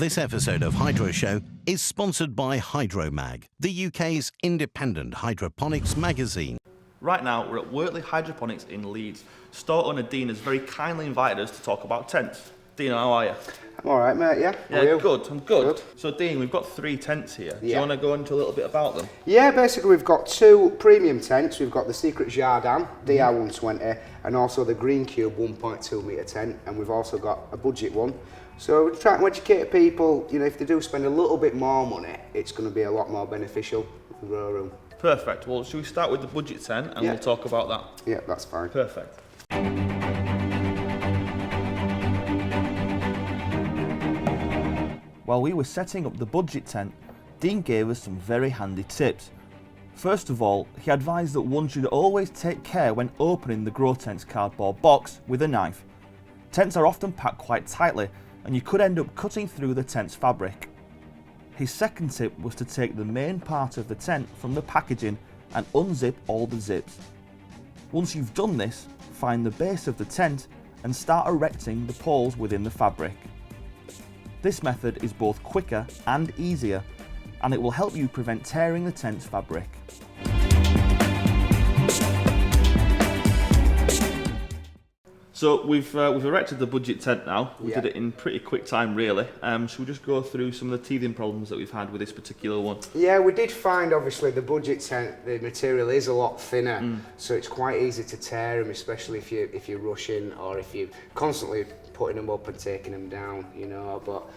This episode of Hydroshow is sponsored by Hydromag, the UK's independent hydroponics magazine. Right now, we're at Wortley Hydroponics in Leeds. Store owner Dean has very kindly invited us to talk about tents. Dean, how are you? I'm alright, mate, yeah. Yeah, good, I'm good. So Dean, we've got 3 tents here. Do you want to go into a little bit about them? Yeah, basically we've got 2 premium tents. We've got the Secret Jardin, DR120, and also the Green Cube 1.2 metre tent, and we've also got a budget one. So we're trying to educate people, you know, if they do spend a little bit more money, it's going to be a lot more beneficial for the grow room. Perfect. Well, should we start with the budget tent and we'll talk about that? Yeah, that's fine. Perfect. While we were setting up the budget tent, Dean gave us some very handy tips. First of all, he advised that one should always take care when opening the grow tent's cardboard box with a knife. Tents are often packed quite tightly and you could end up cutting through the tent's fabric. His second tip was to take the main part of the tent from the packaging and unzip all the zips. Once you've done this, find the base of the tent and start erecting the poles within the fabric. This method is both quicker and easier, and it will help you prevent tearing the tent's fabric. So we've erected the budget tent now. We did it in pretty quick time, really. Should we just go through some of the teething problems that we've had with this particular one? Yeah, we did find, obviously, the budget tent, the material is a lot thinner, so it's quite easy to tear them, especially if you're rushing or if you're constantly putting them up and taking them down, you know.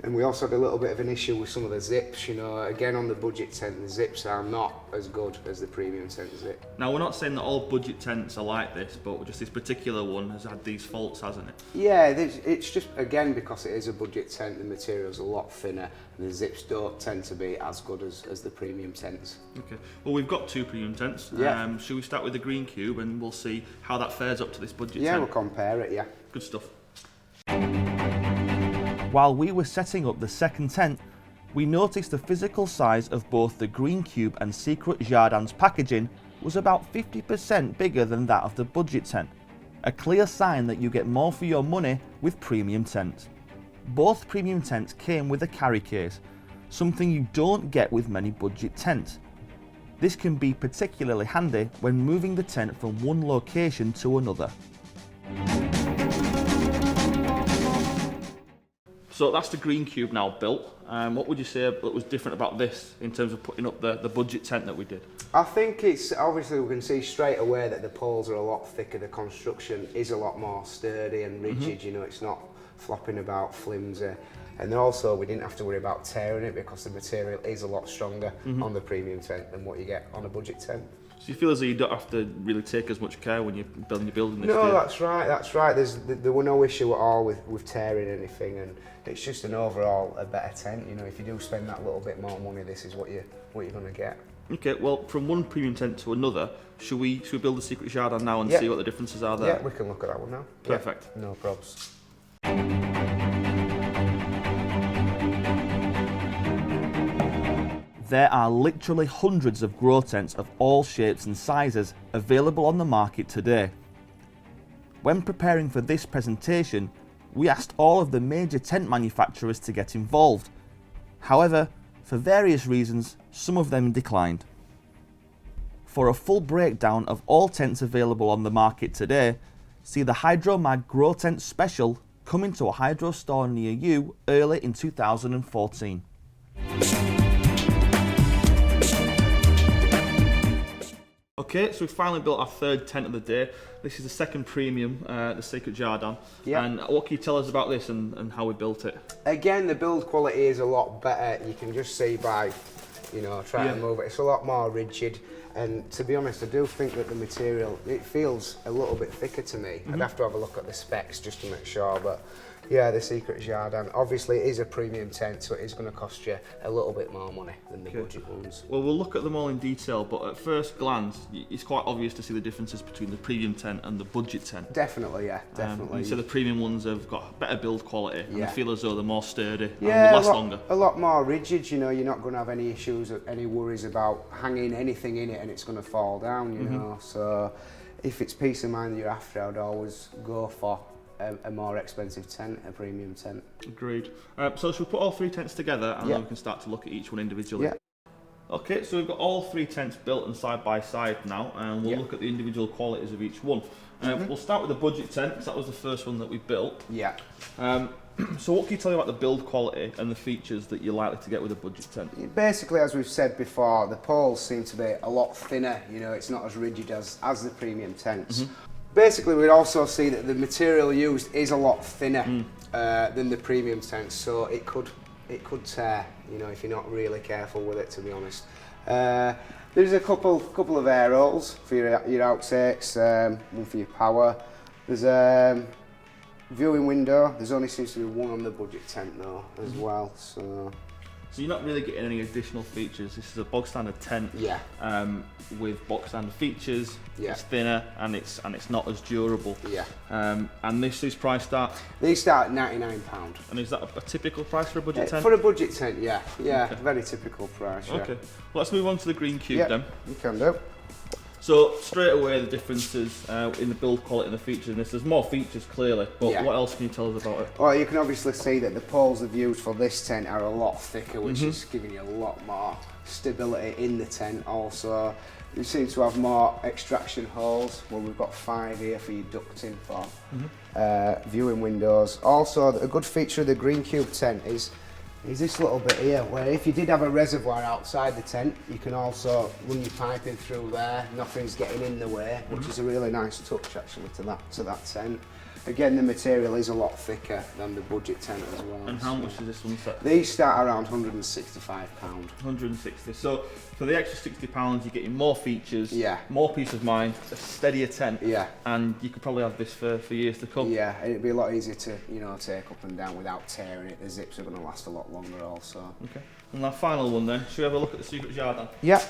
And we also had a little bit of an issue with some of the zips, you know. Again, on the budget tent, the zips are not as good as the premium tent zip. Now, we're not saying that all budget tents are like this, but just this particular one has had these faults, hasn't it? Yeah, it's just, again, because it is a budget tent, the material's a lot thinner, and the zips don't tend to be as good as the premium tents. Okay, well, we've got 2 premium tents. Yeah. Should we start with the Green Cube and we'll see how that fares up to this budget tent? Yeah, we'll compare it, yeah. Good stuff. While we were setting up the second tent, we noticed the physical size of both the Green Cube and Secret Jardin's packaging was about 50% bigger than that of the budget tent, a clear sign that you get more for your money with premium tents. Both premium tents came with a carry case, something you don't get with many budget tents. This can be particularly handy when moving the tent from one location to another. So that's the Green Cube now built. What would you say that was different about this in terms of putting up the budget tent that we did? I think it's, obviously we can see straight away that the poles are a lot thicker, the construction is a lot more sturdy and rigid, you know, it's not flopping about flimsy. And then also we didn't have to worry about tearing it because the material is a lot stronger on the premium tent than what you get on a budget tent. So you feel as though you don't have to really take as much care when you're building this? No, that's right, that's right. There were no issue at all with tearing anything, and it's just an overall a better tent. You know, if you do spend that little bit more money, this is what you're going to get. Okay, well, from one premium tent to another, should we build the Secret Jardin now and see what the differences are there? Yeah, we can look at that one now. Perfect. Yeah, no probs. There are literally hundreds of grow tents of all shapes and sizes available on the market today. When preparing for this presentation, we asked all of the major tent manufacturers to get involved. However, for various reasons, some of them declined. For a full breakdown of all tents available on the market today, see the Hydromag Grow Tent Special coming to a Hydro store near you early in 2014. Okay, so we finally built our 3rd tent of the day. This is the second premium, the Secret Jardin. Yeah. And what can you tell us about this and how we built it? Again, the build quality is a lot better. You can just see by, you know, trying to move it. It's a lot more rigid. And to be honest, I do think that the material, it feels a little bit thicker to me. I'd have to have a look at the specs just to make sure, but yeah, the Secret Jardin, obviously it is a premium tent, so it is going to cost you a little bit more money than the budget ones. Well, we'll look at them all in detail, but at first glance, it's quite obvious to see the differences between the premium tent and the budget tent. Definitely, yeah, definitely. So the premium ones have got better build quality, and I feel as though they're more sturdy and will last longer. A lot more rigid, you know, you're not going to have any issues, any worries about hanging anything in it and it's going to fall down, you know, so if it's peace of mind that you're after, I'd always go for a more expensive tent, a premium tent. Agreed. So should we put all 3 tents together and then we can start to look at each one individually? Yeah. Okay, so we've got all 3 tents built and side by side now, and we'll look at the individual qualities of each one. We'll start with the budget tent, because that was the first one that we built. Yeah. So what can you tell me about the build quality and the features that you're likely to get with a budget tent? Basically, as we've said before, the poles seem to be a lot thinner. You know, it's not as rigid as the premium tents. Basically, we'd also see that the material used is a lot thinner than the premium tents, so it could tear, you know, if you're not really careful with it, to be honest. There's a couple of air holes for your outtakes, one for your power. There's a viewing window. There's only seems to be one on the budget tent though, as well. So you're not really getting any additional features. This is a bog standard tent. Yeah. With bog standard features. Yeah. It's thinner and it's not as durable. Yeah. And this is priced at. These start at £99. And is that a typical price for a budget tent? For a budget tent, yeah. Yeah. Okay. Very typical price. Yeah. Okay. Well, let's move on to the green cube then. You can do. So straight away the differences in the build quality and the features in this. There's more features clearly, but what else can you tell us about it? Well, you can obviously see that the poles they've used for this tent are a lot thicker, which is giving you a lot more stability in the tent. Also, you seem to have more extraction holes. Well, we've got 5 here for your ducting for viewing windows. Also, a good feature of the green cube tent is this little bit here, where if you did have a reservoir outside the tent, you can also run your piping through there, nothing's getting in the way, which is a really nice touch actually to that tent. Again, the material is a lot thicker than the budget tent as well. And how much is this one set? These start around £165. 160. So for the extra £60, you're getting more features, more peace of mind, a steadier tent, and you could probably have this for years to come. Yeah, it'd be a lot easier to take up and down without tearing it. The zips are going to last a lot longer also. Okay. And our final one then, should we have a look at the Secret Jardin? Yeah.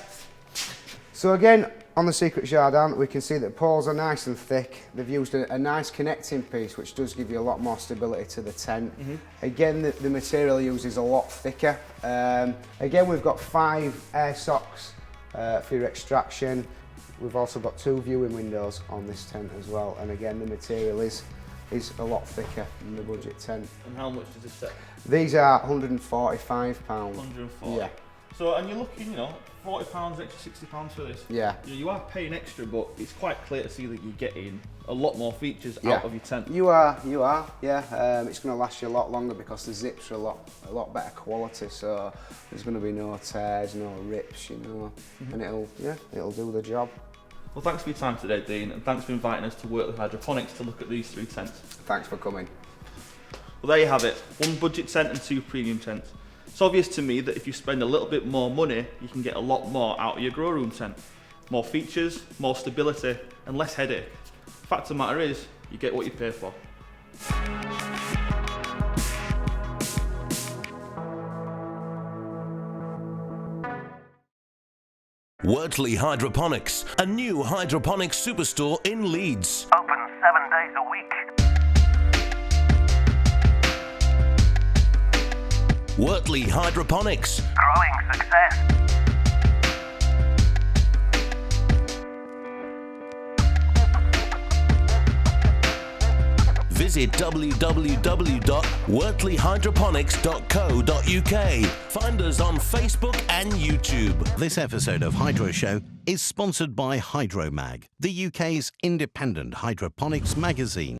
So again, on the Secret Jardin, we can see that poles are nice and thick. They've used a nice connecting piece, which does give you a lot more stability to the tent. Again, the material used is a lot thicker. Again, we've got 5 air socks for your extraction. We've also got 2 viewing windows on this tent as well. And again, the material is a lot thicker than the budget tent. And how much does this set? These are £145. 140. Yeah. So, and you're looking, you know, £40 extra, £60 for this. Yeah. You are paying extra, but it's quite clear to see that you're getting a lot more features out of your tent. You are, yeah. It's going to last you a lot longer because the zips are a lot better quality, so there's going to be no tears, no rips, you know, and it'll do the job. Well, thanks for your time today, Dean, and thanks for inviting us to work with Hydroponics to look at these 3 tents. Thanks for coming. Well, there you have it, 1 budget tent and 2 premium tents. It's obvious to me that if you spend a little bit more money, you can get a lot more out of your grow room tent. More features, more stability, and less headache. Fact of the matter is, you get what you pay for. Wortley Hydroponics, a new hydroponics superstore in Leeds. Open 7 days a week. Wortley Hydroponics. Growing success. Visit www.wortleyhydroponics.co.uk. Find us on Facebook and YouTube. This episode of Hydro Show is sponsored by Hydromag, the UK's independent hydroponics magazine.